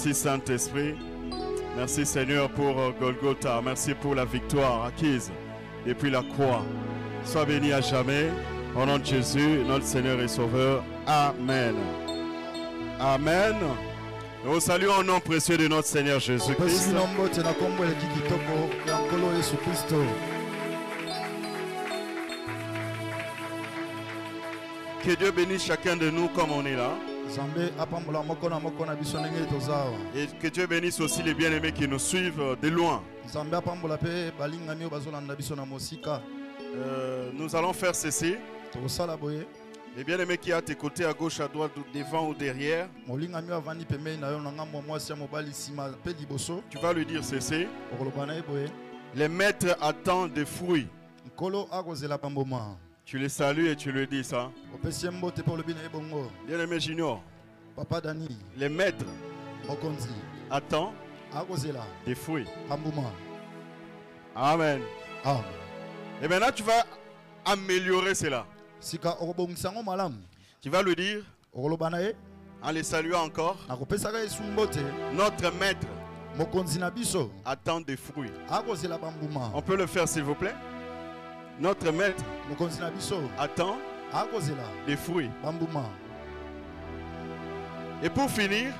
Merci Saint-Esprit. Merci Seigneur pour Golgotha. Merci pour la victoire acquise depuis la croix. Sois béni à jamais. Au nom de Jésus, notre Seigneur et Sauveur. Amen. Amen. Nous vous saluons au nom précieux de notre Seigneur Jésus-Christ. Que Dieu bénisse chacun de nous comme on est là. Et que Dieu bénisse aussi les bien-aimés qui nous suivent de loin. Nous allons faire ceci. Les bien-aimés qui à tes côtés, à gauche, à droite, devant ou derrière, tu vas lui dire ceci. Les maîtres attendent des fruits. Tu les salues et tu lui dis ça. Bien-aimé Junior, Papa Dani, les maîtres attendent des fruits. Amen. Et maintenant tu vas améliorer cela. Tu vas lui dire, en les saluant encore, notre maître attend des fruits. On peut le faire s'il vous plaît? Notre maître attend des fruits. Et pour finir,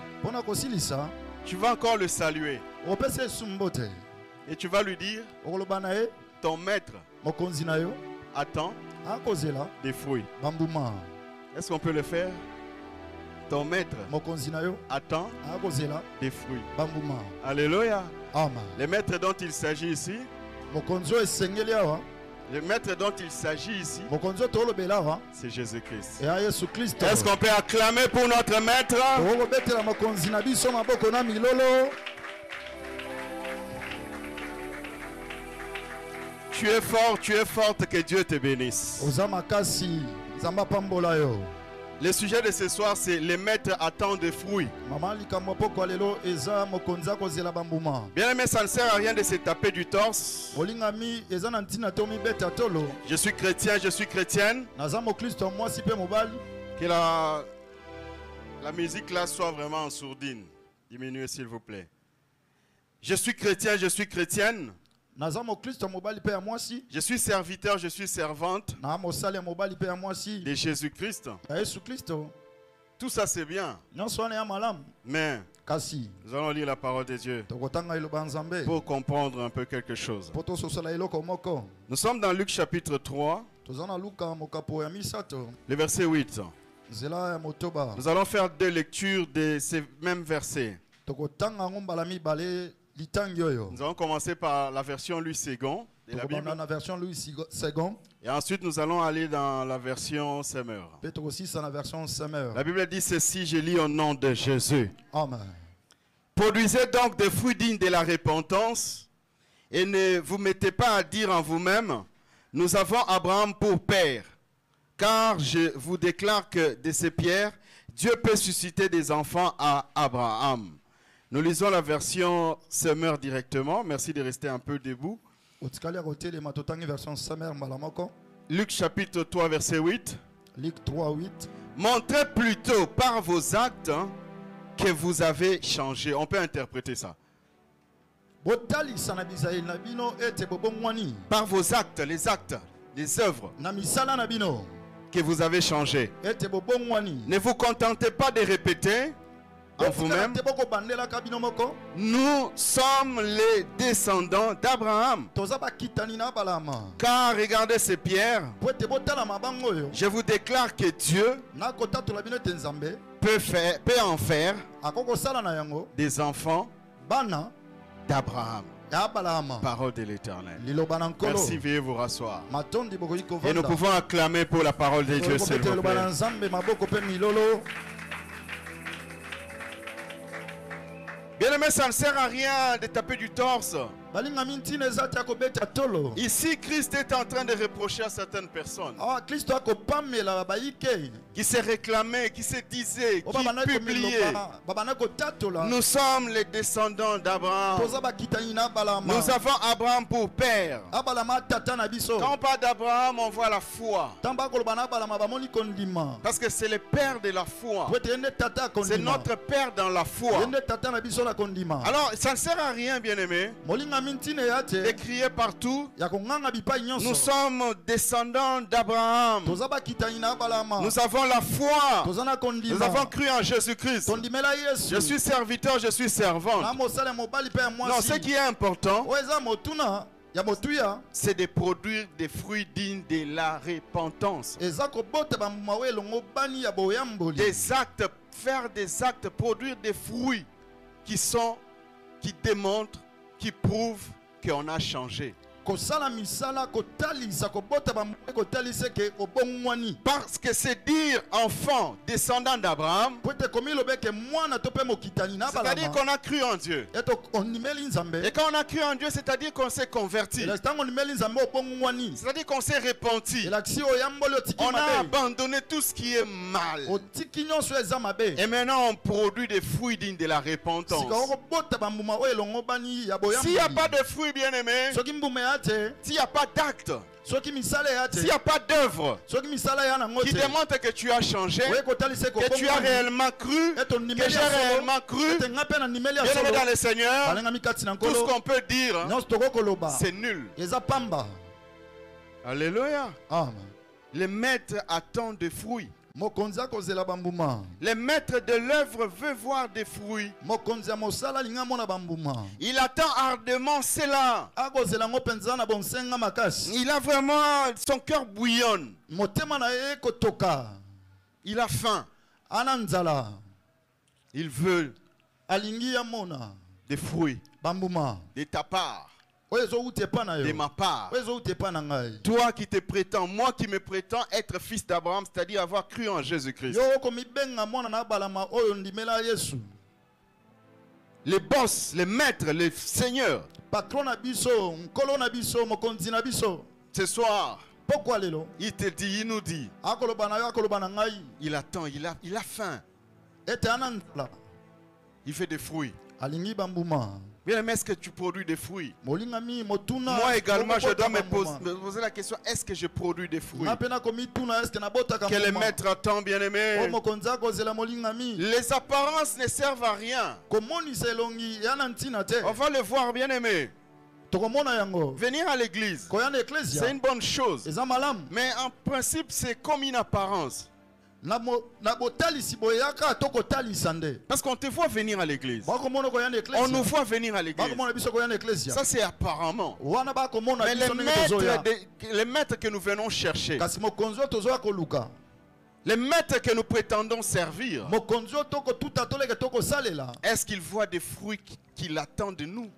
tu vas encore le saluer. Et tu vas lui dire, ton maître attend des fruits. Est-ce qu'on peut le faire? Ton maître attend des fruits. Alléluia. Les maîtres dont il s'agit ici, le maître dont il s'agit ici, c'est Jésus-Christ. Est-ce qu'on peut acclamer pour notre maître? Tu es forte, que Dieu te bénisse. Le sujet de ce soir, c'est les maîtres attendent des fruits. Bien aimé, ça ne sert à rien de se taper du torse. Je suis chrétien, je suis chrétienne. Que la musique là soit vraiment en sourdine. Diminuez s'il vous plaît. Je suis chrétien, je suis chrétienne. Je suis serviteur, je suis servante de Jésus-Christ. Tout ça c'est bien. Mais nous allons lire la parole de Dieu pour comprendre un peu quelque chose. Nous sommes dans Luc chapitre 3, le verset 8. Nous allons faire 2 lectures de ces mêmes versets. Nous allons commencer par la version Louis II de la Bible. Et ensuite nous allons aller dans la version Semeur. La Bible dit ceci, je lis au nom de Jésus. Amen. Produisez donc des fruits dignes de la repentance et ne vous mettez pas à dire en vous-même, nous avons Abraham pour père. Car je vous déclare que de ces pierres, Dieu peut susciter des enfants à Abraham. Nous lisons la version Semeur directement. Merci de rester un peu debout. Luc chapitre 3 verset 8. Montrez plutôt par vos actes que vous avez changé. On peut interpréter ça. Par vos actes, les œuvres que vous avez changé. Ne vous contentez pas de répéter en vous-même, nous sommes les descendants d'Abraham. Car regardez ces pierres. Je vous déclare que Dieu peut en faire des enfants d'Abraham. Parole de l'Éternel. Merci, veuillez vous rasseoir. Et nous pouvons acclamer pour la parole de Dieu, s'il vous plaît. Bien aimé, ça ne sert à rien de taper du torse. Ici, Christ est en train de reprocher à certaines personnes qui se réclamaient, qui se disaient, qui publiaient. Nous sommes les descendants d'Abraham. Nous avons Abraham pour père. Quand on parle d'Abraham, on voit la foi. Parce que c'est le père de la foi. C'est notre père dans la foi. Alors, ça ne sert à rien, bien-aimé, de crier partout. Nous sommes descendants d'Abraham. Nous avons la foi. Nous avons cru en Jésus-Christ. Je suis serviteur, je suis servante. Non, ce qui est important, c'est de produire des fruits dignes de la repentance. Des actes, faire des actes, produire des fruits qui démontrent, qui prouvent qu'on a changé. Parce que c'est dire enfant, descendant d'Abraham, c'est-à-dire qu'on a cru en Dieu. Et quand on a cru en Dieu, c'est-à-dire qu'on s'est converti. C'est-à-dire qu'on s'est repenti. On a abandonné tout ce qui est mal. Et maintenant on produit des fruits dignes de la repentance. S'il n'y a pas de fruits, bien-aimés, s'il n'y a pas d'acte, s'il n'y a pas d'œuvre qui démontre que tu as changé, que tu as réellement cru, que j'ai réellement cru, bien-aimé dans le Seigneur, tout ce qu'on peut dire, c'est nul. Alléluia. Le maître attend des fruits. Le maître de l'œuvre veut voir des fruits. Il attend ardemment cela. Il a vraiment, son cœur bouillonne. Il a faim. Il veut des fruits de ta part, de ma part. Toi qui te prétends, moi qui me prétends être fils d'Abraham, c'est-à-dire avoir cru en Jésus-Christ. Les boss, les maîtres, les seigneurs. Ce soir, il te dit, il nous dit, il attend, il a faim. Il fait des fruits. Bien, est-ce que tu produis des fruits? Moi également, je dois me poser la question, est-ce que je produis des fruits? Que le maître attend, bien aimé. Les apparences ne servent à rien. On va le voir, bien aimé. Venir à l'église, c'est une bonne chose. Mais en principe, c'est comme une apparence. Parce qu'on te voit venir à l'église. On nous voit venir à l'église. Ça c'est apparemment. Mais les maîtres que nous venons chercher, les maîtres que nous prétendons servir, est-ce qu'ils voient des fruits qu'il attend de nous?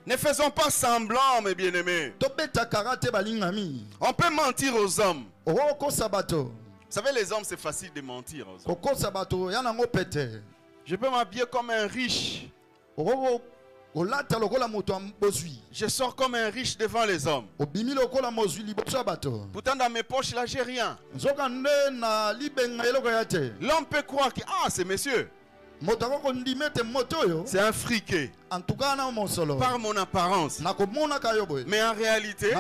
Ne faisons pas semblant, mes bien-aimés. On peut mentir aux hommes. Vous savez, les hommes, c'est facile de mentir aux hommes. Je peux m'habiller comme un riche. Je sors comme un riche devant les hommes. Pourtant dans mes poches là j'ai rien. L'homme peut croire que c'est monsieur. C'est un friqué. Par mon apparence. Mais en réalité,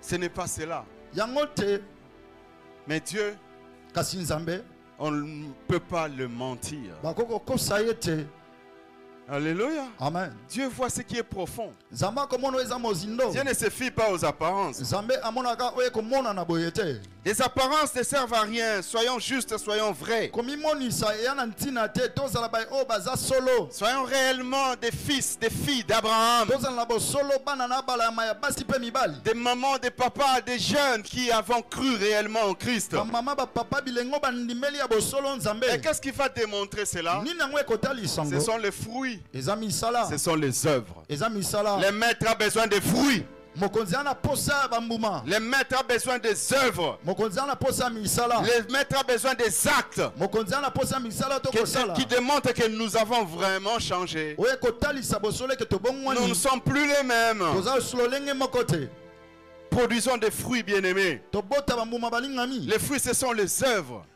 ce n'est pas cela. Mais Dieu, on ne peut pas le mentir. Alléluia. Amen. Dieu voit ce qui est profond. Dieu ne se fie pas aux apparences. Les apparences ne servent à rien. Soyons justes, soyons vrais. Soyons réellement des fils, des filles d'Abraham. Des mamans, des papas, des jeunes qui avons cru réellement en Christ. Et qu'est-ce qui va démontrer cela? Ce sont les fruits. Ce sont les œuvres. Le maître a besoin de fruits. Le maître a besoin des œuvres. Le maître a besoin des actes qui démontrent que nous avons vraiment changé. Nous ne sommes plus les mêmes. Produisons des fruits, bien-aimés. Les fruits, ce sont les œuvres.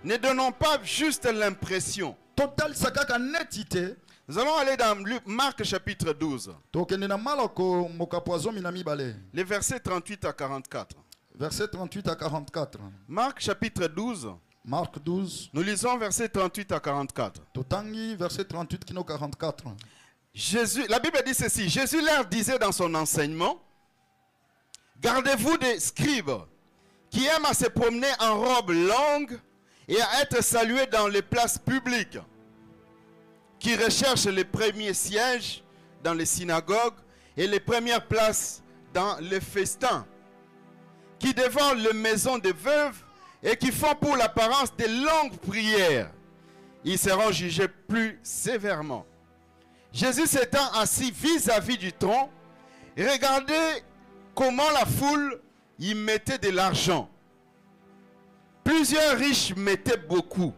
Ne donnons pas juste l'impression. Nous allons aller dans Marc chapitre 12. Les versets 38 à 44. Verset 38 à 44. Marc chapitre 12. Marc 12. Nous lisons versets 38 à 44. Verset 38 à 44. La Bible dit ceci. Jésus leur disait dans son enseignement: gardez-vous des scribes qui aiment à se promener en robe longue et à être salués dans les places publiques, qui recherchent les premiers sièges dans les synagogues et les premières places dans les festins, qui dévorent les maisons des veuves et qui font pour l'apparence de longues prières. Ils seront jugés plus sévèrement. Jésus s'étant assis vis-à-vis du tronc, regardez comment la foule y mettait de l'argent. Plusieurs riches mettaient beaucoup.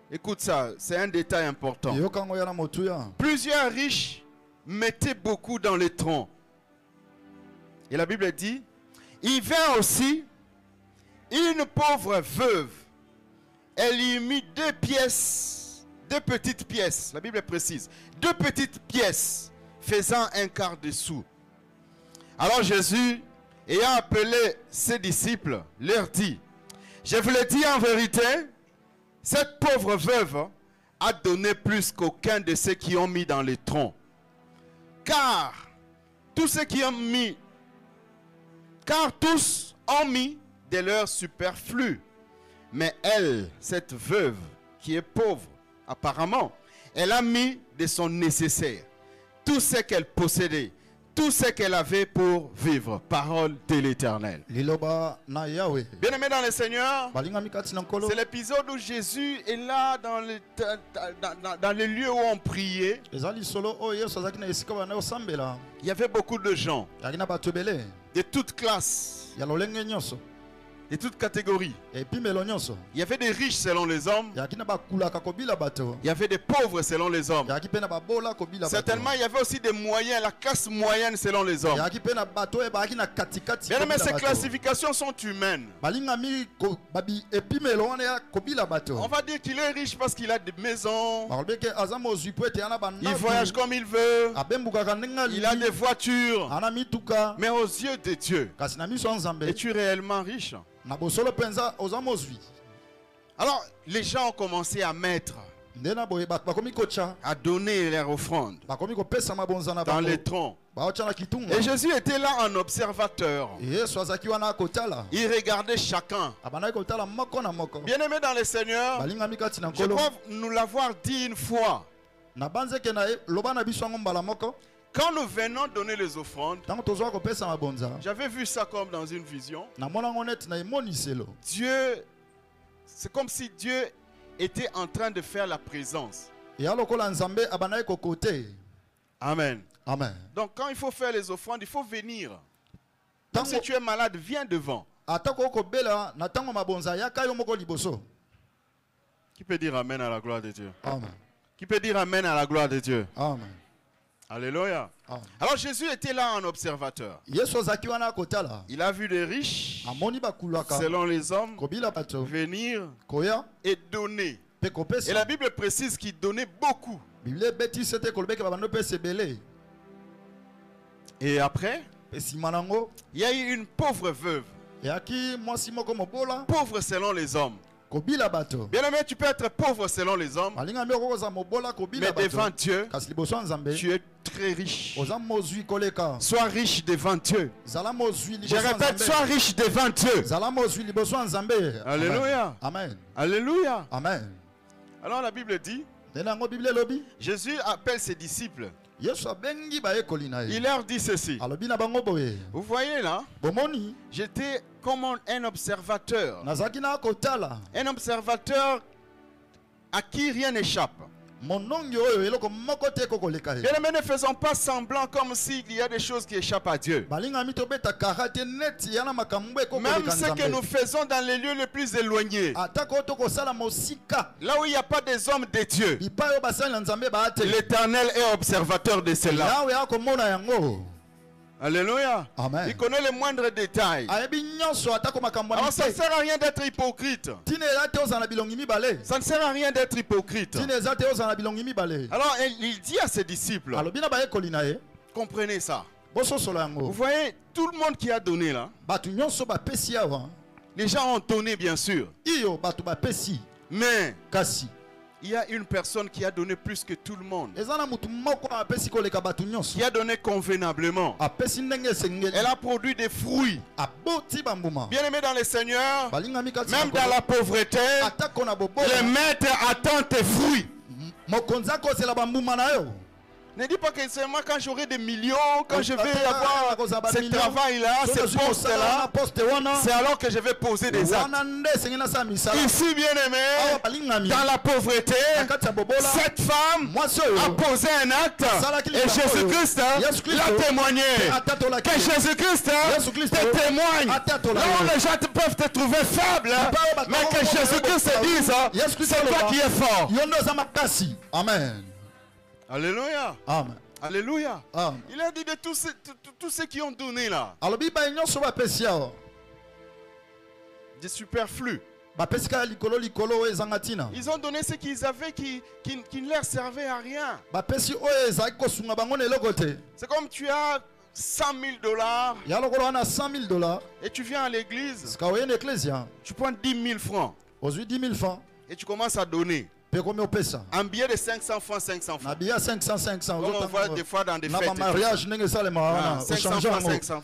Écoute ça, c'est un détail important. Plusieurs riches mettaient beaucoup dans les troncs. Et la Bible dit, il vint aussi une pauvre veuve. Elle y mit deux petites pièces. La Bible précise, 2 petites pièces faisant un quart de sou. Alors Jésus, ayant appelé ses disciples, leur dit: je vous le dis en vérité, cette pauvre veuve a donné plus qu'aucun de ceux qui ont mis dans les troncs. Car tous ont mis de leur superflu. Mais elle, cette veuve qui est pauvre, apparemment, elle a mis de son nécessaire, tout ce qu'elle possédait, tout ce qu'elle avait pour vivre. Parole de l'Éternel. Bien-aimés dans le Seigneur, c'est l'épisode où Jésus est là dans les lieux où on priait. Il y avait beaucoup de gens de toutes classes, de toutes catégories. Il y avait des riches selon les hommes. Il y avait des pauvres selon les hommes. Certainement, il y avait aussi des moyens, la classe moyenne selon les hommes. Bien, mais ces classifications sont humaines. On va dire qu'il est riche parce qu'il a des maisons. Il voyage comme il veut. Il a des voitures. Mais aux yeux de Dieu, es-tu réellement riche? Alors, les gens ont commencé à mettre, à donner leur offrande dans les troncs. Et Jésus était là en observateur. Il regardait chacun. Bien-aimé dans le Seigneur, je crois nous l'avoir dit une fois. Quand nous venons donner les offrandes, j'avais vu ça comme dans une vision. Dieu, c'est comme si Dieu était en train de faire la présence. Amen. Amen. Donc quand il faut faire les offrandes, il faut venir. Donc si tu es malade, viens devant. Qui peut dire Amen à la gloire de Dieu? Amen. Qui peut dire Amen à la gloire de Dieu? Amen. Alléluia. Amen. Alors Jésus était là en observateur. Il a vu des riches, selon les hommes, venir et donner. Et la Bible précise qu'il donnait beaucoup. Et après, il y a eu une pauvre veuve. Pauvre selon les hommes. Bien aimé, tu peux être pauvre selon les hommes, mais devant Dieu, tu es très riche. Sois riche devant Dieu. Je répète, sois riche devant Dieu. Alléluia. Amen. Alléluia. Amen. Alors la Bible dit, Jésus appelle ses disciples. Il leur dit ceci. Vous voyez là, j'étais comme un observateur. Un observateur à qui rien n'échappe. Bien-aimés, ne faisons pas semblant comme s'il y a des choses qui échappent à Dieu. Même ce que nous faisons dans les lieux les plus éloignés, là où il n'y a pas des hommes de Dieu, l'Éternel est observateur de cela. Alléluia. Amen. Il connaît les moindres détails. Alors ça ne sert à rien d'être hypocrite. Ça ne sert à rien d'être hypocrite. Alors il dit à ses disciples, comprenez ça. Vous voyez, tout le monde qui a donné là, les gens ont donné bien sûr. Mais il y a une personne qui a donné plus que tout le monde. Qui a donné convenablement. Elle a produit des fruits. Bien aimé dans le Seigneur, même dans la pauvreté, le maître attend tes fruits. Ne dis pas que c'est moi quand j'aurai des millions, quand je vais avoir ce travail-là, ce poste-là, c'est alors que je vais poser des actes. Ici, bien aimé, dans la pauvreté, cette femme a posé un acte et Jésus-Christ l'a témoigné. Que Jésus-Christ te témoigne. Là où les gens peuvent te trouver faible, mais que Jésus-Christ te dise, c'est toi qui es fort. Amen. Alléluia. Amen. Alléluia. Amen. Il a dit de tous ceux qui ont donné là. Des superflus. Ils ont donné ce qu'ils avaient qui ne leur servait à rien. C'est comme tu as $100,000 et tu viens à l'église. Tu prends 10 000 francs. Et tu commences à donner. Un billet de 500 francs, 500 francs. Comme on voit des fois dans des fêtes. 500 francs, 500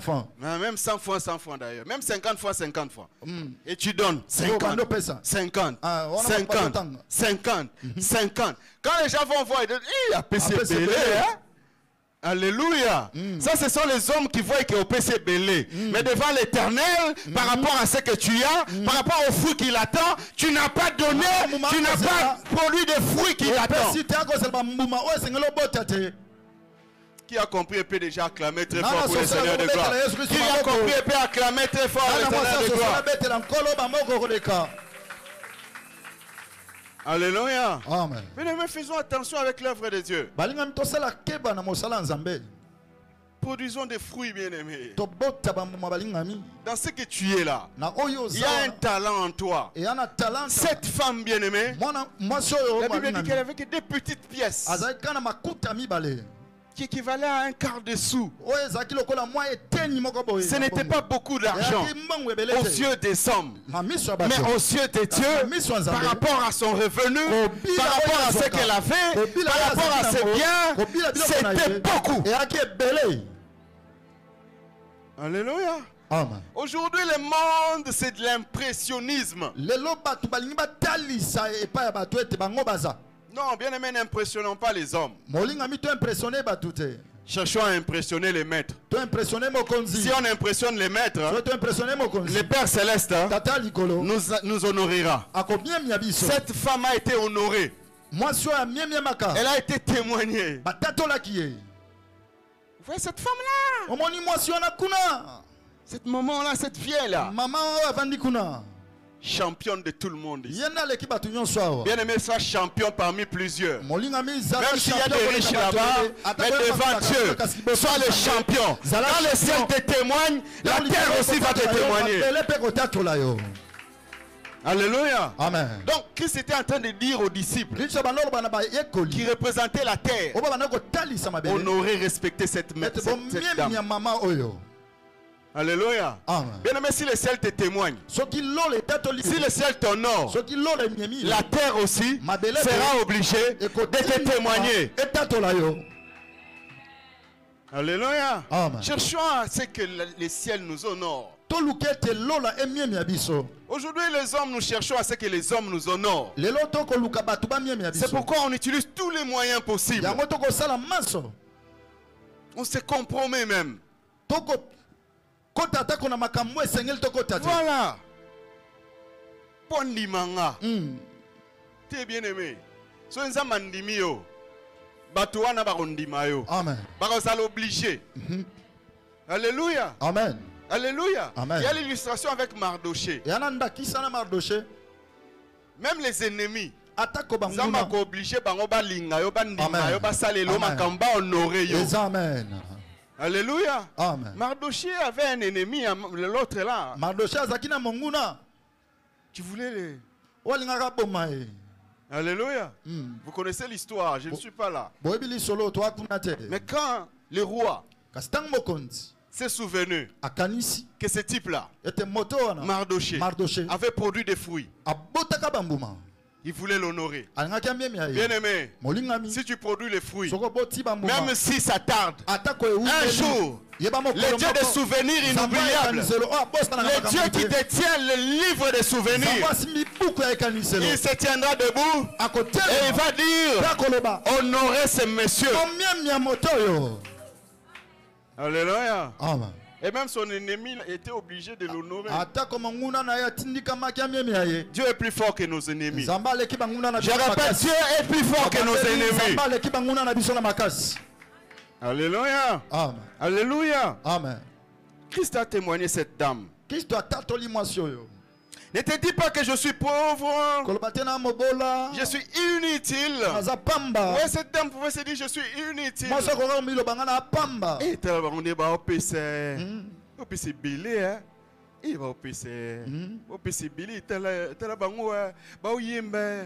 francs. Même 100 francs, 100 francs d'ailleurs. Même 50 francs, 50 francs. Et tu donnes 50, 50, 50, 50, 50. Quand les gens vont voir, ils disent, il y a PCB. Alléluia. Ça, ce sont les hommes qui voient qu'il y a au PCB. Mais devant l'Éternel, par rapport à ce que tu as, par rapport au fruit qu'il attend, tu n'as pas donné, tu n'as pas produit de fruits qu'il attend. Qui a compris et peut déjà acclamer très fort pour le Seigneur de gloire? Qui a compris et peut acclamer très fort le Seigneur de gloire? Alléluia. Amen. Mais faisons attention avec l'œuvre de Dieu. Produisons des fruits, bien-aimés. Dans ce que tu es là, il y a un talent en toi. Cette femme bien-aimée, la Bible dit qu'elle avait que des petites pièces qui équivalait à un quart de sou. Ce n'était pas beaucoup d'argent aux yeux des hommes, mais aux yeux de Dieu, par rapport à son revenu, par rapport à ce qu'elle avait, par rapport à ses biens, c'était beaucoup. Alléluia. Aujourd'hui, le monde, c'est de l'impressionnisme. Non, bien aimé, n'impressionnons pas les hommes. Cherchons à impressionner les maîtres. Si on impressionne les maîtres, le Père Céleste nous honorera. Cette femme a été honorée. Elle a été témoignée. Vous voyez cette femme-là? Cette maman-là, cette vieille-là. Championne de tout le monde ici. Bien aimé, soit champion parmi plusieurs. Même s'il y a des riches là-bas, mais devant Dieu, sois le champion. Quand le ciel te témoigne, la terre aussi va te témoigner. Alléluia. Amen. Donc Christ était en train de dire aux disciples qui représentaient la terre, honorer, respecter cette dame. Alléluia. Bien aimé, si le ciel te témoigne, si le ciel t'honore, la terre aussi sera obligée de te témoigner. Alléluia. Cherchons à ce que le ciel nous honore. Aujourd'hui, les hommes, nous cherchons à ce que les hommes nous honorent. C'est pourquoi on utilise tous les moyens possibles. On se compromet même. Voilà. Pondimanga. T'es bien aimé. So nzamba ndimi yo. Bato wana barondima yo. Amen. Bakozala obligé. Alléluia. Amen. Alléluia. Amen. Il y a l'illustration avec Mardoché. Même les ennemis. Zamba ko obligé bango ba linga yo ba ndima yo ba salelo makamba honoré yo. Amen. Alléluia. Amen. Mardoché avait un ennemi, l'autre là. Mardoché azakina monguna. Tu voulais les... Alléluia. Vous connaissez l'histoire, je ne suis pas là. Mais quand le roi s'est souvenu que ce type-là, Mardoché, avait produit des fruits, il voulait l'honorer. Bien-aimé, si tu produis les fruits, même si ça tarde, un jour, le Dieu des souvenirs inoubliables, le Dieu qui détient le livre des souvenirs, il se tiendra debout et il va dire, honorer ce monsieur. Alléluia. Et même son ennemi était obligé de l'honorer. Dieu est plus fort que nos ennemis. Je répète, Dieu est plus fort que nos ennemis. Alléluia. Amen. Alléluia. Amen. Christ a témoigné cette dame. Ne te dis pas que je suis pauvre. Je suis inutile. Ouais, cette dame pouvait se dire je suis inutile. Et tu vas il va opérer. Opérer tela bango ba oyemba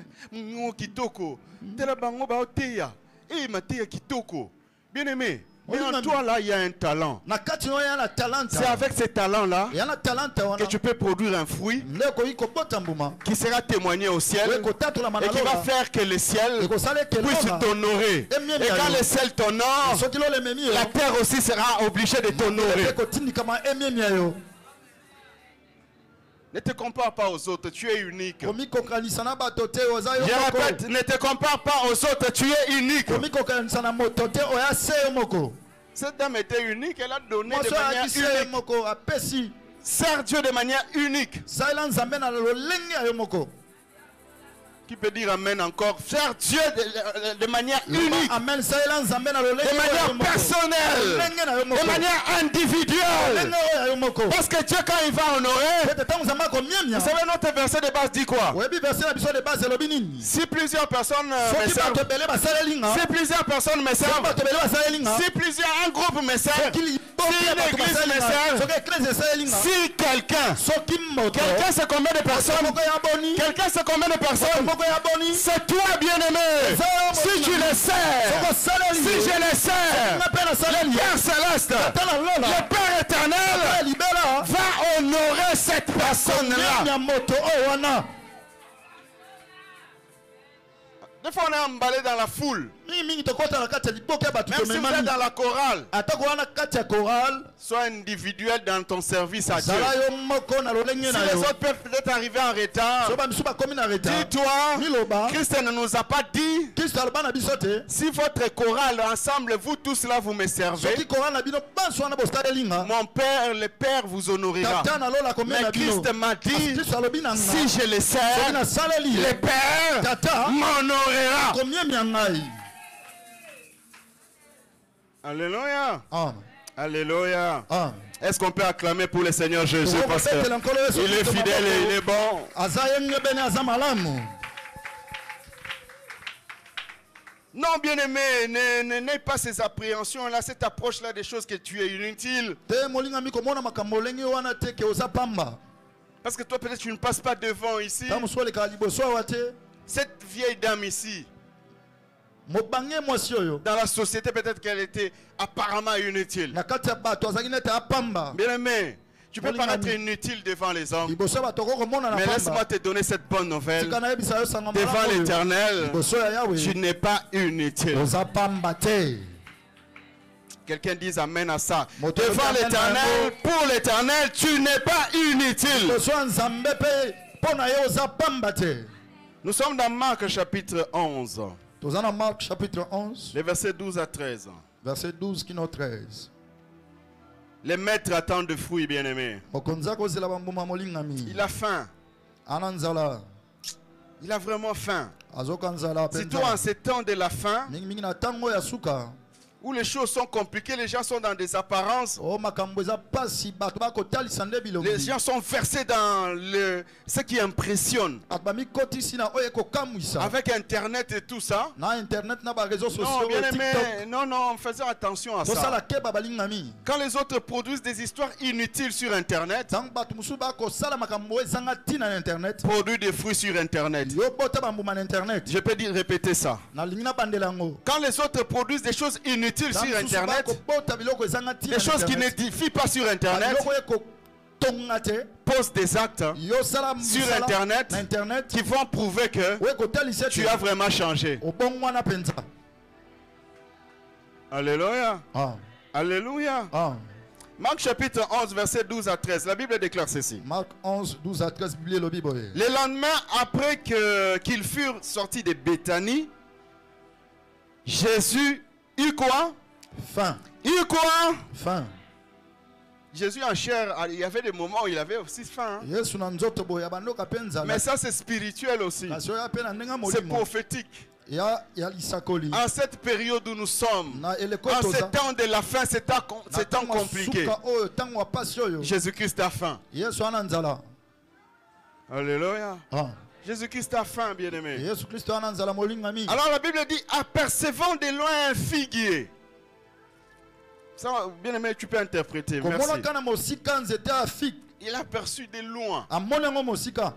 kitoko. Tela bango ba oteya. Et mateya kitoko. Bien-aimé, mais en toi là, il y a un talent. C'est avec ce talent-là que tu peux produire un fruit qui sera témoigné au ciel et qui va faire que le ciel puisse t'honorer. Et quand le ciel t'honore, la terre aussi sera obligée de t'honorer. Ne te compare pas aux autres, tu es unique. Je répète, ne te compare pas aux autres, tu es unique. Cette dame était unique, elle a donné de manière unique. Sers Dieu de manière unique. Qui peut dire Amen encore? Faire Dieu de manière unique, de manière personnelle, de manière individuelle. Parce que Dieu, quand il va honorer, vous savez, notre verset de base dit quoi? Si plusieurs personnes me servent, si plusieurs personnes me servent, si plusieurs, un groupe me serve, si une église me serve, si quelqu'un, c'est combien de personnes? Quelqu'un, c'est combien de personnes? C'est toi, bien-aimé. Si tu le sais, si je le sais, le Père Céleste, le Père éternel va honorer cette personne-là. Des fois, on est emballé dans la foule. Même si vous êtes dans la chorale, sois individuel dans ton service à Dieu. Si les autres peuvent peut-être arriver en retard, dis-toi, Christ ne nous a pas dit, si votre chorale ensemble, vous tous là, vous me servez, mon Père, le Père vous honorera. Mais Christ m'a dit, si je le sers, le Père m'honorera. Alléluia. Alléluia. Est-ce qu'on peut acclamer pour le Seigneur Jésus parce qu'il est fidèle et il est bon? Non, bien-aimé, n'aie pas ces appréhensions-là, cette approche-là des choses que tu es inutile. Parce que toi, peut-être, tu ne passes pas devant ici. Cette vieille dame ici, dans la société, peut-être qu'elle était apparemment inutile. Bien-aimé, tu peux paraître inutile devant les hommes. Mais laisse-moi te donner cette bonne nouvelle. Devant l'Éternel, tu n'es pas inutile. Quelqu'un dise Amen à ça. Devant l'Éternel, pour l'Éternel, tu n'es pas inutile. Nous sommes dans Marc chapitre 11. Marc chapitre 11. Les versets 12 à 13. Verset 12 qui 13. Les maîtres attendent de fruits, bien-aimés. Il a faim. Il a vraiment faim. Surtout en ces temps de la fin, où les choses sont compliquées, les gens sont dans des apparences. Les gens sont versés dans ce qui impressionne. Avec Internet et tout ça. Non, bien aimé, non, faisons attention à ça. Quand les autres produisent des histoires inutiles sur Internet, produisent des fruits sur Internet. Je peux répéter ça. Quand les autres produisent des choses inutiles sur Internet, des choses qui n'édifient pas sur Internet, posent des actes sur Internet qui vont prouver que tu as vraiment changé. Alléluia. Alléluia. Marc chapitre 11, verset 12 à 13. La Bible déclare ceci. Marc 11, 12 à 13. Le lendemain, après qu'ils furent sortis de Béthanie, Jésus eut quoi? Faim. Eut quoi? Faim. Jésus en chair, il y avait des moments où il avait aussi faim. Mais ça c'est spirituel aussi. C'est prophétique. En cette période où nous sommes, en ces temps de la fin, c'est temps compliqué. Jésus-Christ a faim. Alléluia. Jésus-Christ a faim, bien-aimé. Alors la Bible dit, apercevant de loin un figuier. Ça, bien-aimé, tu peux interpréter. Merci. Il a aperçu de loin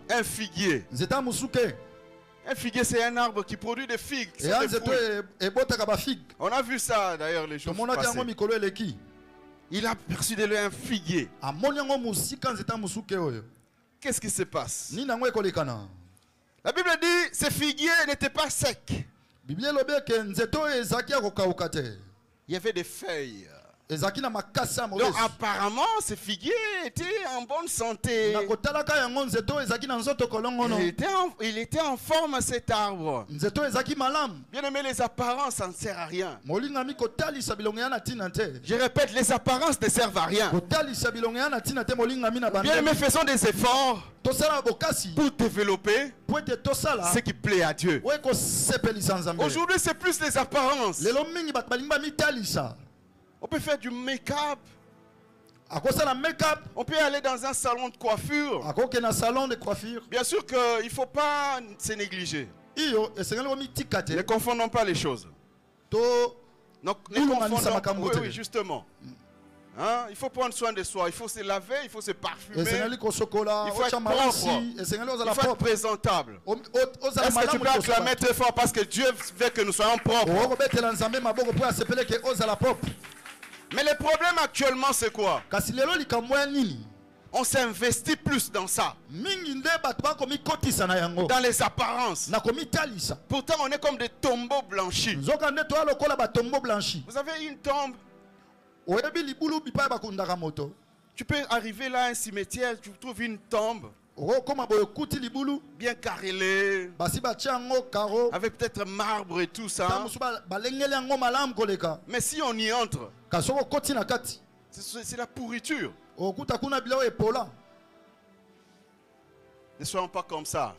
un figuier. Un figuier, c'est un arbre qui produit des figues. On a vu ça d'ailleurs les jours passés. Il a aperçu de loin un figuier. Qu'est-ce qui se passe? La Bible dit ce figuier n'était pas sec. Il y avait des feuilles. Donc apparemment ce figuier était en bonne santé. Il était en forme cet arbre. Bien aimé, les apparences ça ne sert à rien. Je répète, les apparences ne servent à rien. Bien aimé, faisons des efforts pour développer ce qui plaît à Dieu. Aujourd'hui c'est plus les apparences. On peut faire du make-up. On peut aller dans un salon de coiffure. Bien sûr qu'il ne faut pas se négliger. Ne confondons pas les choses. Donc, oui, justement. Hein? Il faut prendre soin de soi. Il faut se laver, il faut se parfumer. Il faut être propre. Il faut être présentable. Est-ce que tu peux acclamer très fort parce que Dieu veut que nous soyons propres? Mais le problème actuellement c'est quoi? On s'investit plus dans ça. Dans les apparences. Pourtant on est comme des tombeaux blanchis. Vous avez une tombe. Tu peux arriver là à un cimetière, tu trouves une tombe bien carrelée, avec peut-être marbre et tout ça. Mais si on y entre, c'est la pourriture. Ne soyons pas comme ça.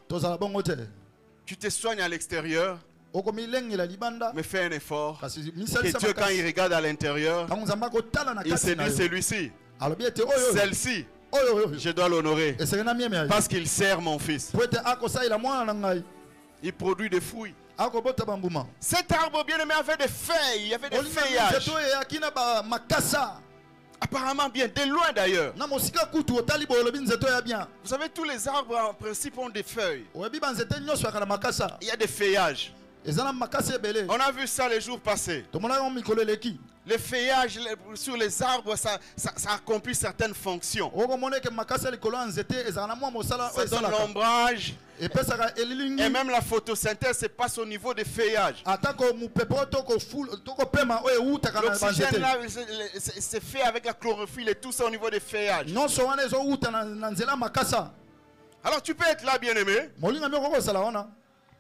Tu te soignes à l'extérieur, mais fais un effort. Que Dieu, quand il regarde à l'intérieur, il se dit celui-ci, celle-ci, je dois l'honorer parce qu'il sert mon fils. Il produit des fruits. Cet arbre bien-aimé avait des feuilles, il y avait des feuillages. Apparemment bien, de loin d'ailleurs. Vous savez, tous les arbres en principe ont des feuilles. Il y a des feuillages. On a vu ça les jours passés. Les feuillages sur les arbres, ça accomplit certaines fonctions. Ça donne l'ombrage. Et même la photosynthèse se passe au niveau des feuillages. L'oxygène là, c'est fait avec la chlorophylle et tout ça au niveau des feuillages. Alors tu peux être là, bien aimé.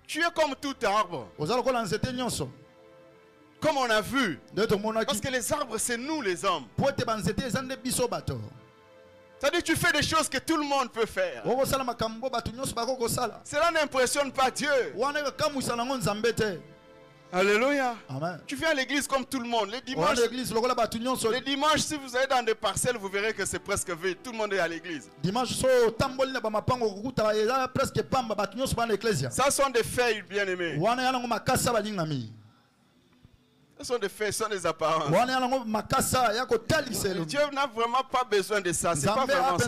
Tu es comme tout arbre. Comme on a vu. Parce que les arbres, c'est nous les hommes. C'est-à-dire tu fais des choses que tout le monde peut faire. Cela n'impressionne pas Dieu. Alléluia. Amen. Tu viens à l'église comme tout le monde. Les dimanches, si vous allez dans des parcelles, vous verrez que c'est presque vide. Tout le monde est à l'église. Ça sont des faits, bien-aimés. Ce sont des faits, ce sont des apparences. Dieu n'a vraiment pas besoin de ça. C'est pas vraiment ça.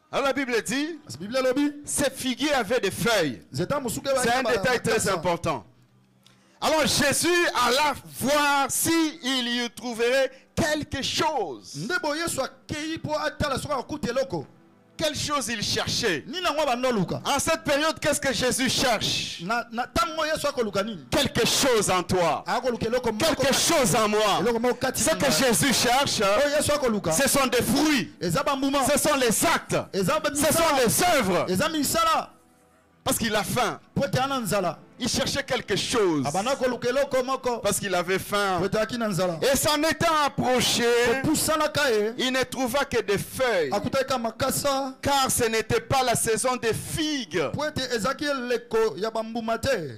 Alors la Bible dit, ces figuiers avaient des feuilles. C'est un détail très important. Alors Jésus alla voir s'il y trouverait quelque chose. Quelle chose il cherchait? En cette période, qu'est-ce que Jésus cherche? Quelque chose en toi. Quelque chose en moi. Ce que Jésus cherche, ce sont des fruits. Ce sont les actes. Ce sont les œuvres. Parce qu'il a faim. Il cherchait quelque chose. Parce qu'il avait faim. Et s'en étant approché, il ne trouva que des feuilles. Car ce n'était pas la saison des figues.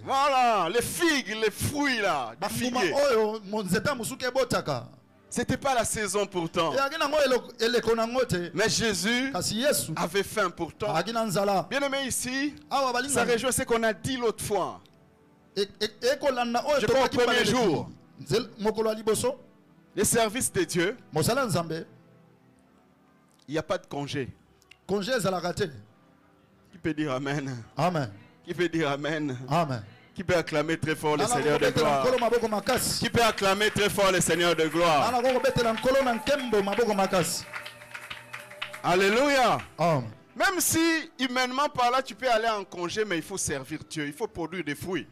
Voilà, les figues, les fruits là, des figuiers. C'était pas la saison pourtant. Mais Jésus avait faim pourtant. Bien aimé ici, ça rejoint ce qu'on a dit l'autre fois. Je crois au premier jour, les services de Dieu, il n'y a pas de congé. Qui peut dire Amen? Amen. Qui peut dire Amen? Amen. Qui peut acclamer très fort le Seigneur de gloire? Qui peut acclamer très fort le Seigneur de gloire? Alléluia. Amen. Même si humainement par là tu peux aller en congé, mais il faut servir Dieu, il faut produire des fruits.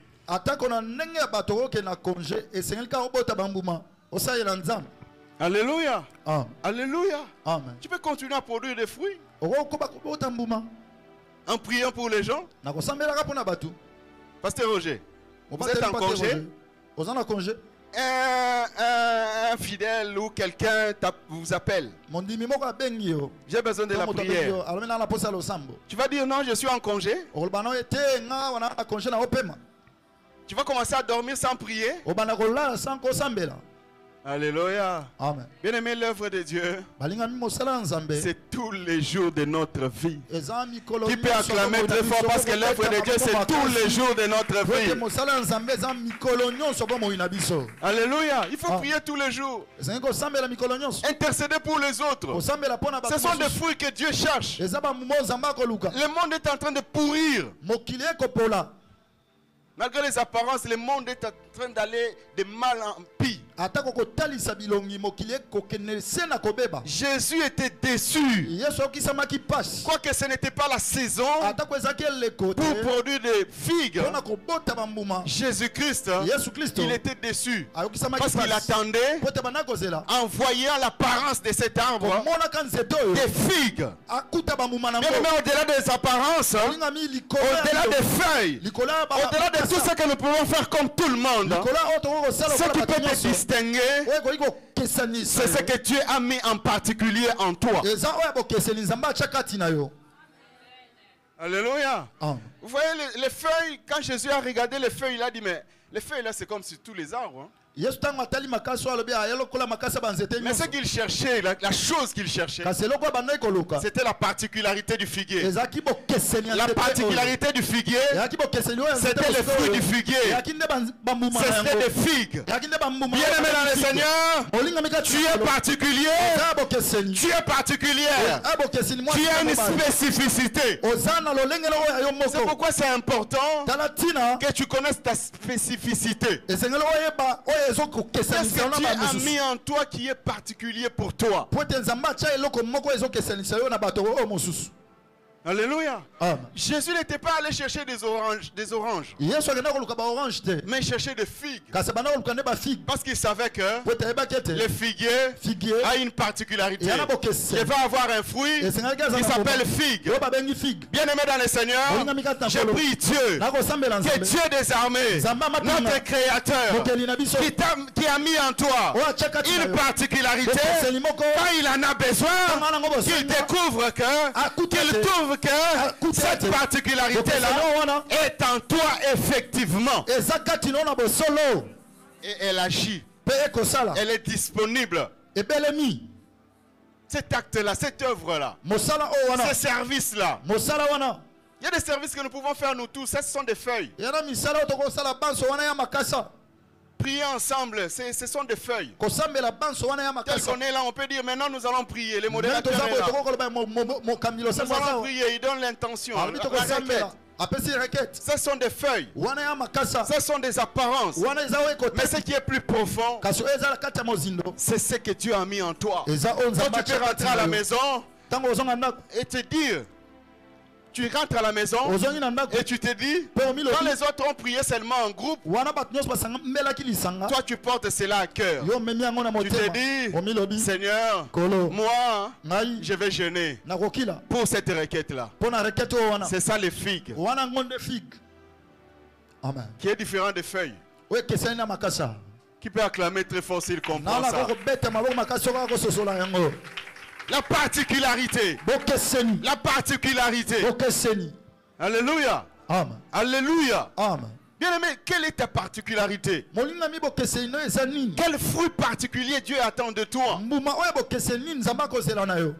Alléluia. Amen. Alléluia. Amen. Tu peux continuer à produire des fruits en priant pour les gens. Pasteur Roger, vous êtes en congé. Un fidèle ou quelqu'un vous appelle. J'ai besoin de la prière. Tu vas dire non, je suis en congé. Tu vas commencer à dormir sans prier. Alléluia. Amen. Bien aimé, l'œuvre de Dieu, c'est tous les jours de notre vie. Qui peut acclamer très fort parce que l'œuvre de Dieu, c'est tous les jours de notre vie. Alléluia. Il faut prier tous les jours. Intercéder pour les autres. Ce sont des fruits que Dieu cherche. Le monde est en train de pourrir. Malgré les apparences, le monde est en train d'aller de mal en pire. Jésus était déçu. Quoique ce n'était pas la saison pour produire des figues. Jésus-Christ, il était déçu. Parce qu'il attendait, en voyant l'apparence de cet arbre, des figues. Mais au-delà des apparences, au-delà des feuilles, au-delà de tout ce que nous pouvons faire comme tout le monde, ce qui peut te distinguer, c'est ce que Dieu a mis en particulier en toi. Alléluia. Vous voyez les feuilles, quand Jésus a regardé les feuilles, il a dit, mais les feuilles là, c'est comme sur tous les arbres. Hein. Mais ce qu'il cherchait, la chose qu'il cherchait, c'était la particularité du figuier. La particularité du figuier, c'était les fruits du figuier. C'était des figues. Bien-aimé dans le Seigneur, tu es particulier. Tu es particulière. Tu as une spécificité. C'est pourquoi c'est important que tu connaisses ta spécificité. Qu'est-ce que Dieu a mis en toi qui est particulier pour toi? Alléluia. Amen. Jésus n'était pas allé chercher des oranges. Mais chercher des figues. Parce qu'il savait que le figuier a une particularité. Il va avoir un fruit qui s'appelle figue. Bien aimé dans le Seigneur, je prie Dieu, que Dieu des armées, notre Créateur, qui a mis en toi une particularité, quand il en a besoin, qu'il découvre qu'il trouve que cette particularité-là est en toi effectivement. Et elle agit. Elle est disponible. Cet acte-là, cette œuvre-là, ce service-là. Il y a des services que nous pouvons faire nous tous. Ce sont des feuilles. Prier ensemble, ce sont des feuilles. Tel qu'on est là, on peut dire maintenant nous allons prier. Les modérateurs sont là. Nous allons prier, ils donnent l'intention. Ce sont des feuilles. Ce sont des apparences. Mais ce qui est plus profond, c'est ce que Dieu a mis en toi. Quand tu peux rentrer à la maison et te dire, tu rentres à la maison et tu te dis, quand les autres ont prié seulement en groupe, toi tu portes cela à cœur. Tu te dis, Seigneur, moi, je vais jeûner pour cette requête-là. C'est ça les figues. Qui est différent des feuilles. Qui peut acclamer très fort s'il comprend ça. La particularité. La particularité. Alléluia. Amen. Alléluia. Amen. Bien aimé, quelle est ta particularité? Quel fruit particulier Dieu attend de toi?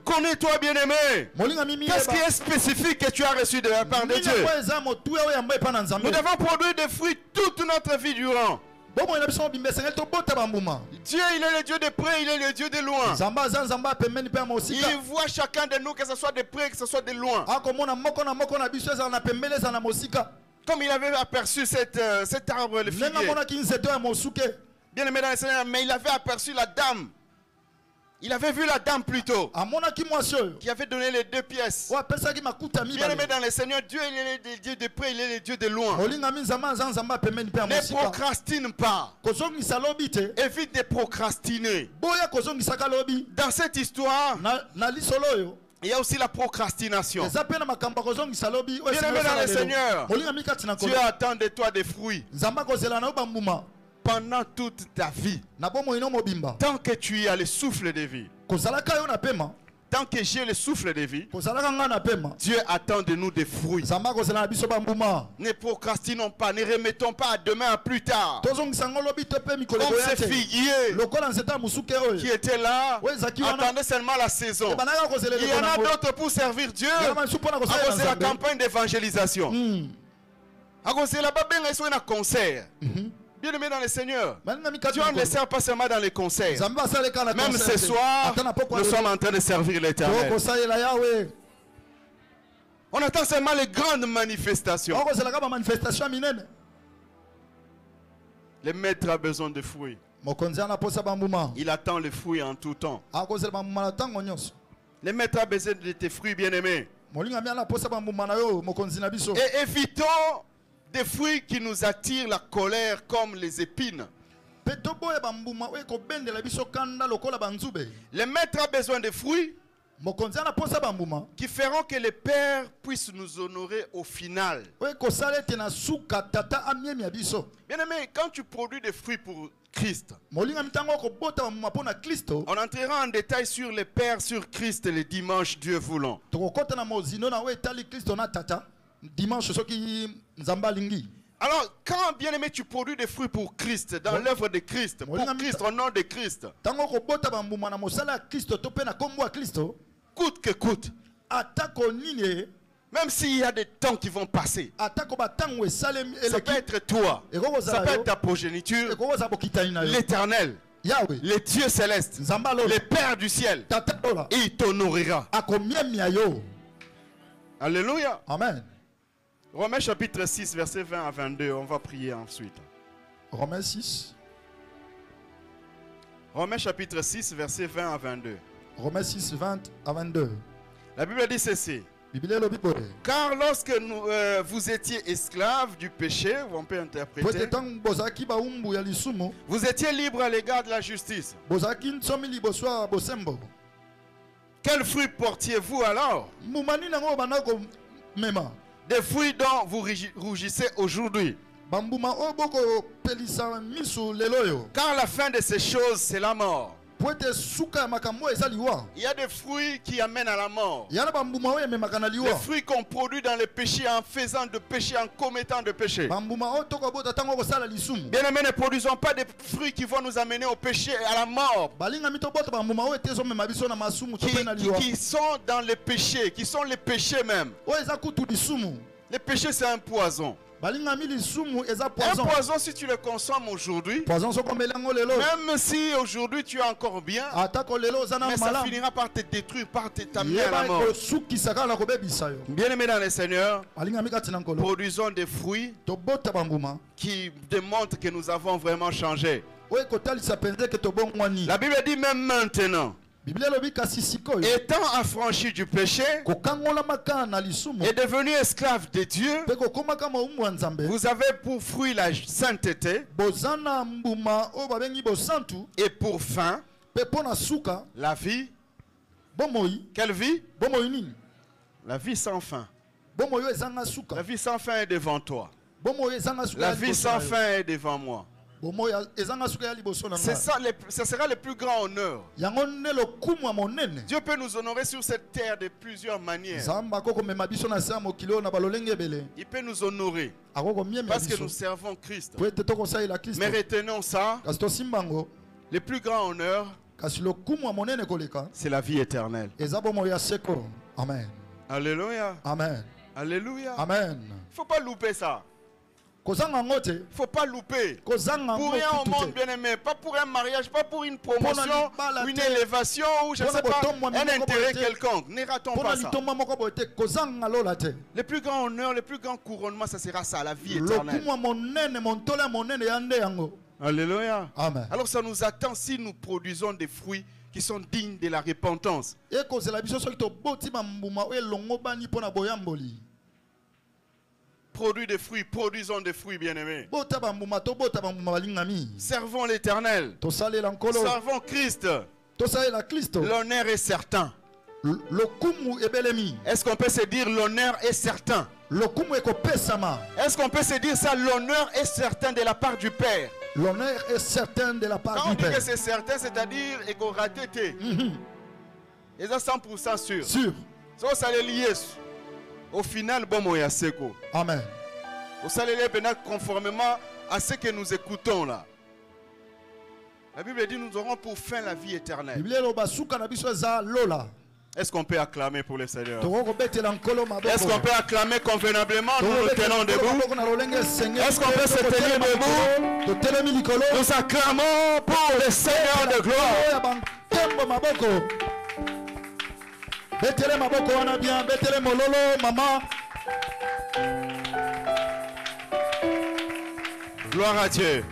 Connais-toi, bien aimé. Qu'est-ce qui est spécifique que tu as reçu de la part de Dieu? Nous devons produire des fruits toute notre vie durant. Dieu, il est le Dieu de près, il est le Dieu de loin. Il voit chacun de nous, que ce soit de près, que ce soit de loin. Comme il avait aperçu cet arbre, le figuier. Bien aimé dans le Seigneur, mais il avait aperçu la dame. Il avait vu la dame plutôt, qui avait donné les 2 pièces. Bien aimé dans le Seigneur, Dieu il est le Dieu de près, il est le Dieu de loin. Ne procrastine pas. Évite de procrastiner. Dans cette histoire, il y a aussi la procrastination. Bien aimé dans le Seigneur, Dieu attend de toi des fruits. Pendant toute ta vie, tant que tu as le souffle de vie, tant que j'ai le souffle de vie, Dieu attend de nous des fruits. Ne procrastinons pas, ne remettons pas à demain, à plus tard. Comme ce figuier qui était là, attendait seulement la saison. Il y en a d'autres pour servir Dieu à cause de la campagne d'évangélisation. À cause de la Bible, ils sont un concert. Bien aimé dans le Seigneur, Dieu ne sert pas seulement dans les concerts. Même ce soir, nous sommes en train de servir l'Éternel. On attend seulement les grandes manifestations. Le maître a besoin de fruits. Il attend les fruits en tout temps. Le maître a besoin de tes fruits, bien aimés. Et évitons des fruits qui nous attirent la colère comme les épines. Le maître a besoin de fruits qui feront que le Père puisse nous honorer au final. Bien aimé, quand tu produis des fruits pour Christ, on entrera en détail sur le Père, sur Christ le dimanche, Dieu voulant. Alors, quand bien aimé tu produis des fruits pour Christ, dans l'œuvre de Christ, pour Christ, au nom de Christ, coûte que coûte, même s'il y a des temps qui vont passer, ça peut être toi, ça peut être ta progéniture, l'Éternel, le Dieu céleste, le Père du ciel, il t'honorera. Alléluia. Amen. Romains chapitre 6, verset 20 à 22. On va prier ensuite. Romains 6. Romains chapitre 6, verset 20 à 22. Romains 6, 20 à 22. La Bible dit ceci. Car lorsque vous étiez esclaves du péché, on peut interpréter, vous étiez libres à l'égard de la justice. Quels fruits portiez-vous alors? Des fruits dont vous rougissez aujourd'hui. Car la fin de ces choses, c'est la mort. Il y a des fruits qui amènent à la mort. Les fruits qu'on produit dans le péché en faisant de péché, en commettant de péché. Bien-aimés, ne produisons pas des fruits qui vont nous amener au péché et à la mort. Qui sont dans le péché, qui sont les péchés même. Le péché, c'est un poison. Un poison, si tu le consommes aujourd'hui, même si aujourd'hui tu es encore bien, mais ça finira par te détruire, par t'amener à la mort. Bien-aimés dans le Seigneur, produisons des fruits qui démontrent que nous avons vraiment changé. La Bible dit même maintenant, étant affranchi du péché et devenu esclave de Dieu, vous avez pour fruit la sainteté et pour fin la vie. Quelle vie? La vie sans fin. La vie sans fin est devant toi. La vie sans fin est devant moi. C'est ça, ça sera le plus grand honneur. Dieu peut nous honorer sur cette terre de plusieurs manières. Il peut nous honorer parce que nous servons Christ. Mais retenons ça, le plus grand honneur, c'est la vie éternelle. Amen. Alléluia. Amen. Alléluia. Amen. Il ne faut pas louper ça. Il ne faut pas louper. Pour rien au monde, bien-aimé. Pas pour un mariage, pas pour une promotion, une élévation ou je ne sais pas, un intérêt quelconque. Ne ratons pas ça. Le plus grand honneur, le plus grand couronnement, ça sera ça, la vie éternelle. Alléluia. Amen. Alors ça nous attend si nous produisons des fruits qui sont dignes de la repentance. Produisons des fruits, bien-aimés. Servons l'Éternel. Servons Christ. L'honneur est certain. Est-ce qu'on peut se dire l'honneur est certain? Est-ce qu'on peut se dire ça? L'honneur est certain de la part du Père. L'honneur est certain de la part du Père. Quand on dit que c'est certain, c'est-à-dire qu'on raté. Et ça 100% sûr. Sûr. Ça c'est lié. Au final, bon moya seko. Amen. Vous allez les bénir conformément à ce que nous écoutons là. La Bible dit nous aurons pour fin la vie éternelle. Est-ce qu'on peut acclamer pour le Seigneur? Est-ce qu'on peut acclamer convenablement? Nous nous tenons debout. Est-ce qu'on peut se tenir debout? Nous acclamons pour le Seigneur de gloire. Betele maboko wana bien, betele mololo mama. Gloire à Dieu.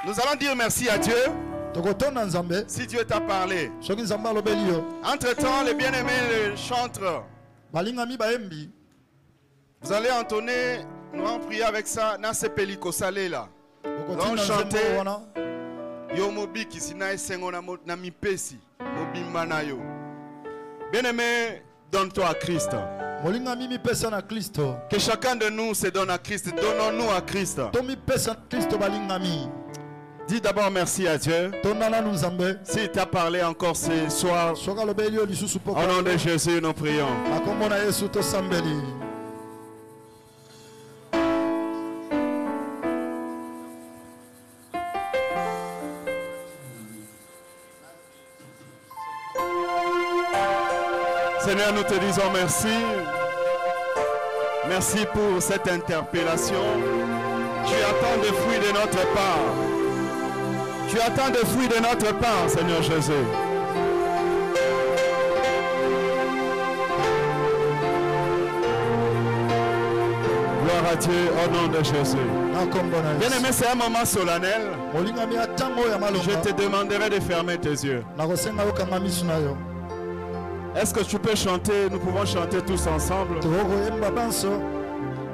Nous allons dire merci à Dieu. Si Dieu t'a parlé. Entre-temps, les bien-aimés chantent. Vous allez entonner, nous allons prier avec ça. Nase peliko salé là. Nous allons chanter. Yomobi qui sina esengo na mipesi. Bien-aimé, donne-toi à Christ. Que chacun de nous se donne à Christ. Donnons-nous à Christ. Dis d'abord merci à Dieu. S'il t'a parlé encore ce soir, au nom de Jésus, nous prions. Seigneur, nous te disons merci. Merci pour cette interpellation. Tu attends des fruits de notre part. Tu attends des fruits de notre part, Seigneur Jésus. Gloire à Dieu au nom de Jésus. Bien-aimé, c'est un moment solennel. Je te demanderai de fermer tes yeux. Est-ce que tu peux chanter? Nous pouvons chanter tous ensemble.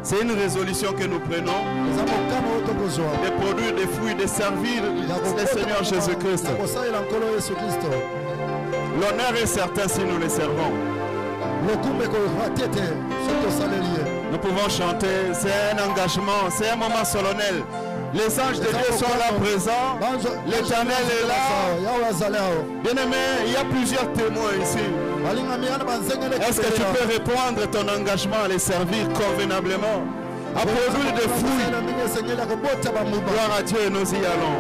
C'est une résolution que nous prenons de produire des fruits, de servir le Seigneur Jésus-Christ. L'honneur est certain si nous le servons. Nous pouvons chanter, c'est un engagement, c'est un moment solennel. Les anges de Dieu sont là présents, l'Éternel est là. Bien-aimé, il y a plusieurs témoins ici. Est-ce que tu peux répondre ton engagement à les servir convenablement, à produire des fruits? Gloire à Dieu, nous y allons.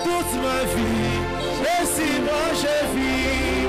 Toute ma vie, et si moi je vis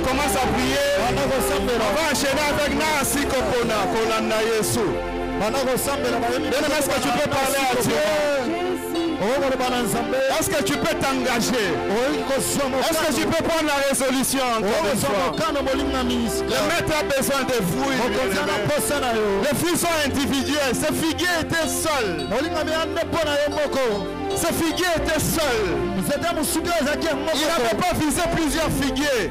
Commence à prier. On va enchaîner avec Nasi Kopona, Kolanda Yesu. Est-ce que tu peux parler à Dieu? Est-ce que tu peux t'engager? Est-ce que tu peux prendre la résolution encore une fois? Le maître a besoin de vous. Les fruits sont individuels. Ce figuier était seul. Ce figuier était seul. Il n'avait pas visé plusieurs figuiers.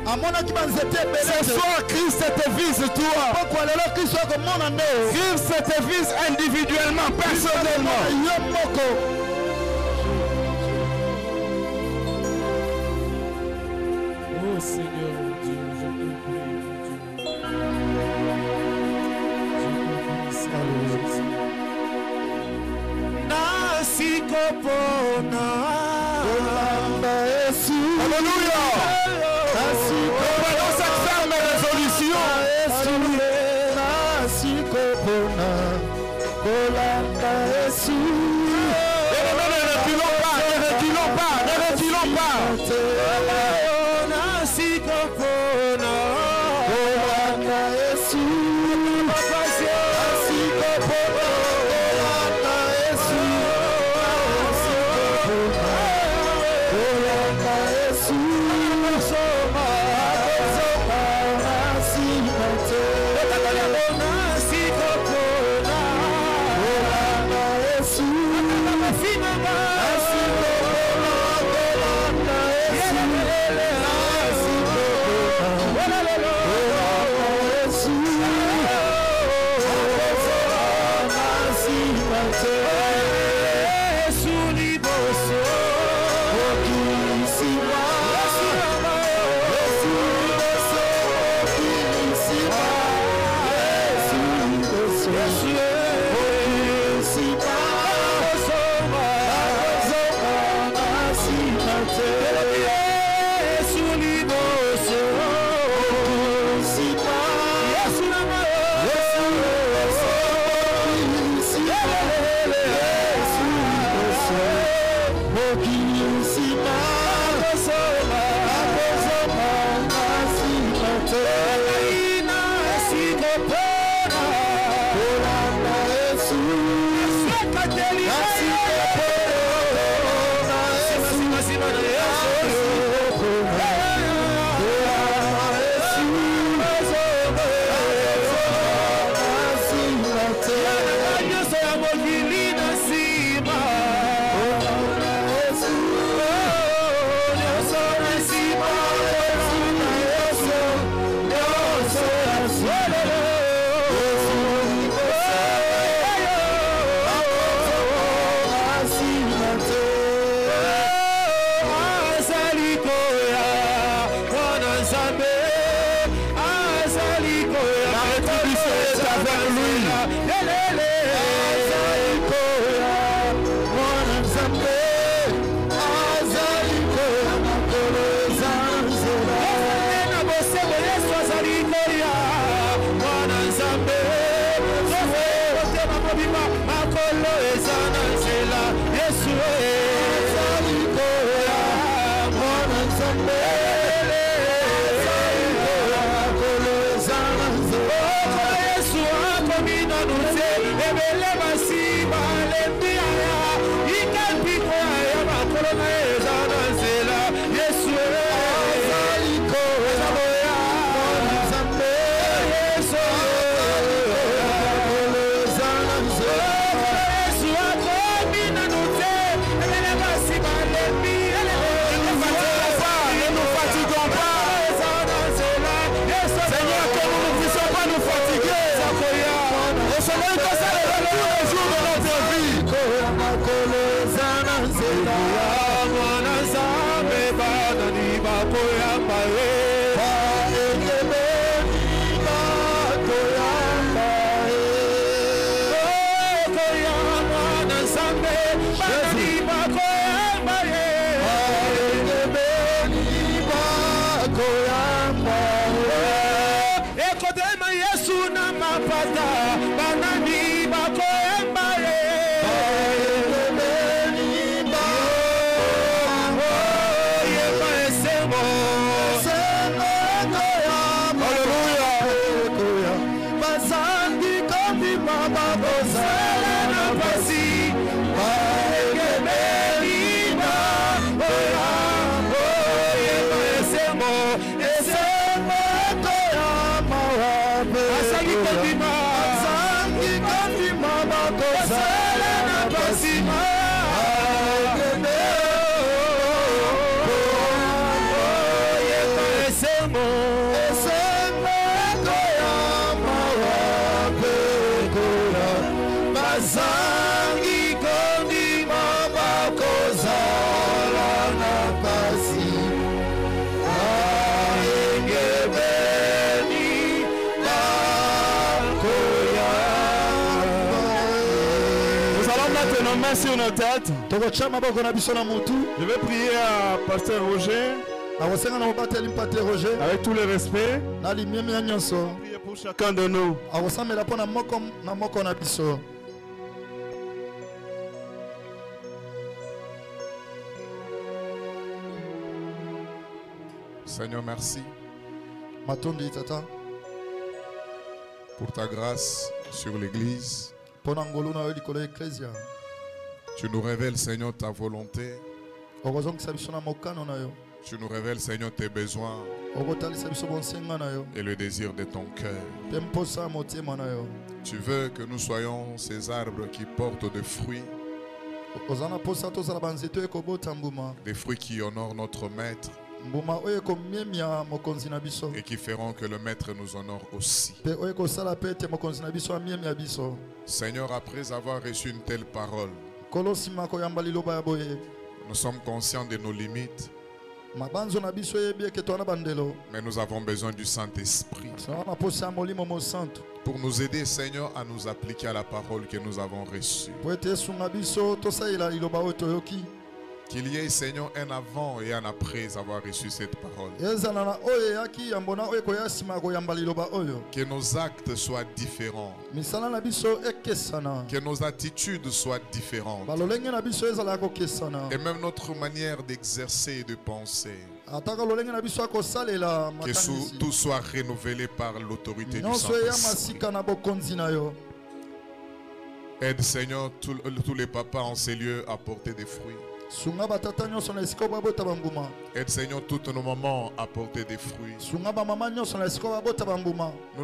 Ce soir, Christ te vise toi. Christ te vise individuellement, personnellement. Oh Seigneur mon Dieu, je te prie, mon Dieu. Nasikopona. Alléluia. Prenons cette ferme résolution. Nasikopona. Ne reculons pas, ne reculons pas, ne reculons pas. mettre nos mains sur nos têtes. Je vais prier à Pasteur Roger. Avec tout le respect. Priez pour chacun de nous. Seigneur, merci pour ta grâce sur l'Église. Tu nous révèles, Seigneur, ta volonté. Tu nous révèles, Seigneur, tes besoins et le désir de ton cœur. Tu veux que nous soyons ces arbres qui portent des fruits. Des fruits qui honorent notre Maître et qui feront que le Maître nous honore aussi. Seigneur, après avoir reçu une telle parole, nous sommes conscients de nos limites, mais nous avons besoin du Saint-Esprit pour nous aider, Seigneur, à nous appliquer à la parole que nous avons reçue. Qu'il y ait, Seigneur, un avant et un après avoir reçu cette parole. Que nos actes soient différents. Que nos attitudes soient différentes. Et même notre manière d'exercer et de penser. Que tout soit renouvelé par l'autorité du Saint-Esprit. Aide, Seigneur, tous les papas en ces lieux à porter des fruits. Aide, Seigneur, tous nos mamans à porter des fruits. Nous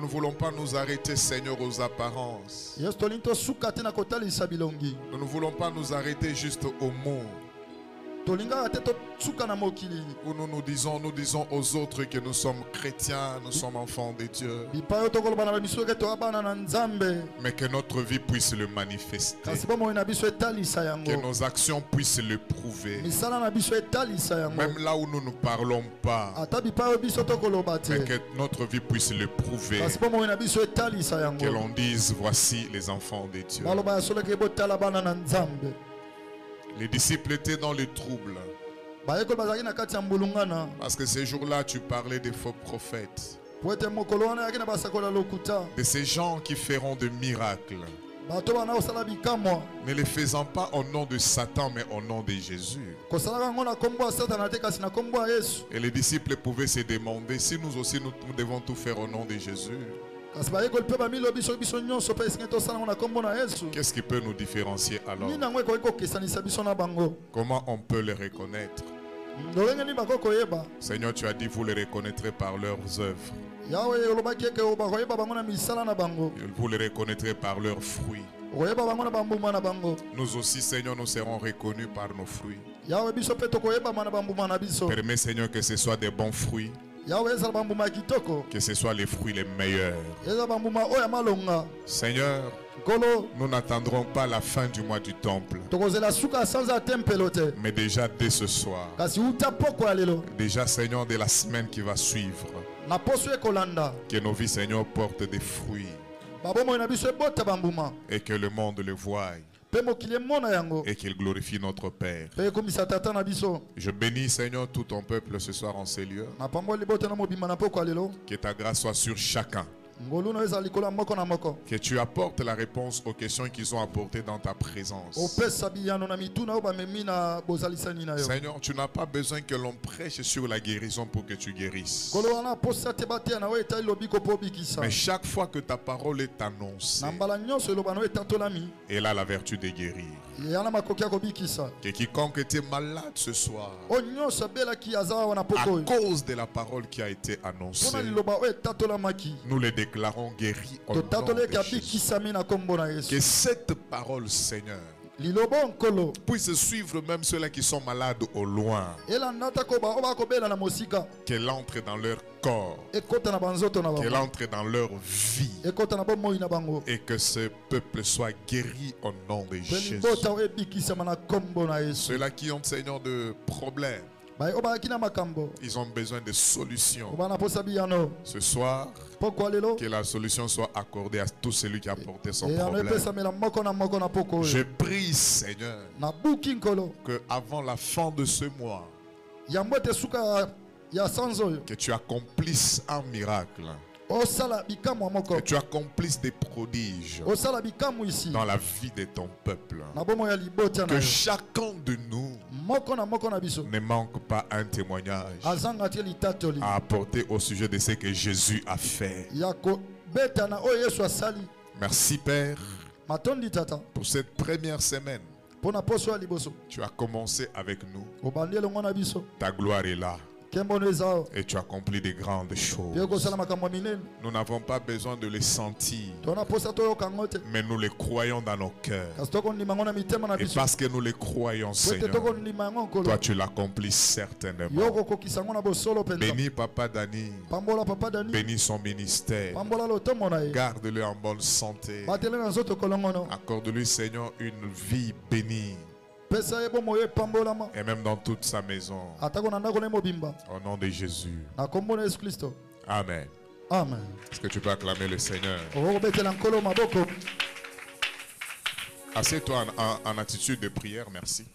ne voulons pas nous arrêter, Seigneur, aux apparences. Nous ne voulons pas nous arrêter juste aux mots. Où nous disons aux autres que nous sommes chrétiens, nous sommes enfants de Dieu. Mais que notre vie puisse le manifester. Que nos actions puissent le prouver. Même là où nous ne parlons pas. Mais que notre vie puisse le prouver. Que l'on dise, voici les enfants de Dieu. Les disciples étaient dans le trouble. Parce que ces jours-là, tu parlais des faux prophètes. De ces gens qui feront des miracles. Ne les faisant pas au nom de Satan, mais au nom de Jésus. Et les disciples pouvaient se demander si nous aussi nous devons tout faire au nom de Jésus. Qu'est-ce qui peut nous différencier alors? Comment on peut les reconnaître? Seigneur, tu as dit vous les reconnaîtrez par leurs œuvres. Vous les reconnaîtrez par leurs fruits. Nous aussi, Seigneur, nous serons reconnus par nos fruits. Permets, Seigneur, que ce soit des bons fruits. Que ce soit les fruits les meilleurs. Seigneur, nous n'attendrons pas la fin du mois du temple. Mais déjà dès ce soir. Déjà, Seigneur, de la semaine qui va suivre. Que nos vies, Seigneur, portent des fruits. Et que le monde le voie. Et qu'il glorifie notre Père. Je bénis, Seigneur, tout ton peuple ce soir en ces lieux. Que ta grâce soit sur chacun. Que tu apportes la réponse aux questions qu'ils ont apportées dans ta présence. Seigneur, tu n'as pas besoin que l'on prêche sur la guérison pour que tu guérisses. Mais chaque fois que ta parole est annoncée, elle a la vertu de guérir. Que quiconque était malade ce soir, à cause de la parole qui a été annoncée, nous les déclarons guéris au nom de Jésus. Que cette parole, Seigneur, puisse suivre même ceux-là qui sont malades au loin. Qu'elle entre dans leur corps. Qu'elle entre dans leur vie. Et que ce peuple soit guéri au nom de Jésus. Ceux-là qui ont, Seigneur, de problèmes. Ils ont besoin de solutions. Ce soir, que la solution soit accordée à tout celui qui a porté son problème. Je prie, Seigneur, que avant la fin de ce mois, que tu accomplisses un miracle. Que tu accomplisses des prodiges dans la vie de ton peuple. Que chacun de nous ne manque pas un témoignage à apporter au sujet de ce que Jésus a fait. Merci Père pour cette première semaine. Tu as commencé avec nous. Ta gloire est là. Et tu accomplis des grandes choses. Nous n'avons pas besoin de les sentir, mais nous les croyons dans nos cœurs. Et parce que nous les croyons, Seigneur, toi tu l'accomplis certainement. Bénis Papa Dani, bénis son ministère, garde-le en bonne santé, accorde-lui, Seigneur, une vie bénie. Et même dans toute sa maison. Au nom de Jésus. Amen. Amen. Est-ce que tu peux acclamer le Seigneur? Assieds-toi en attitude de prière, merci.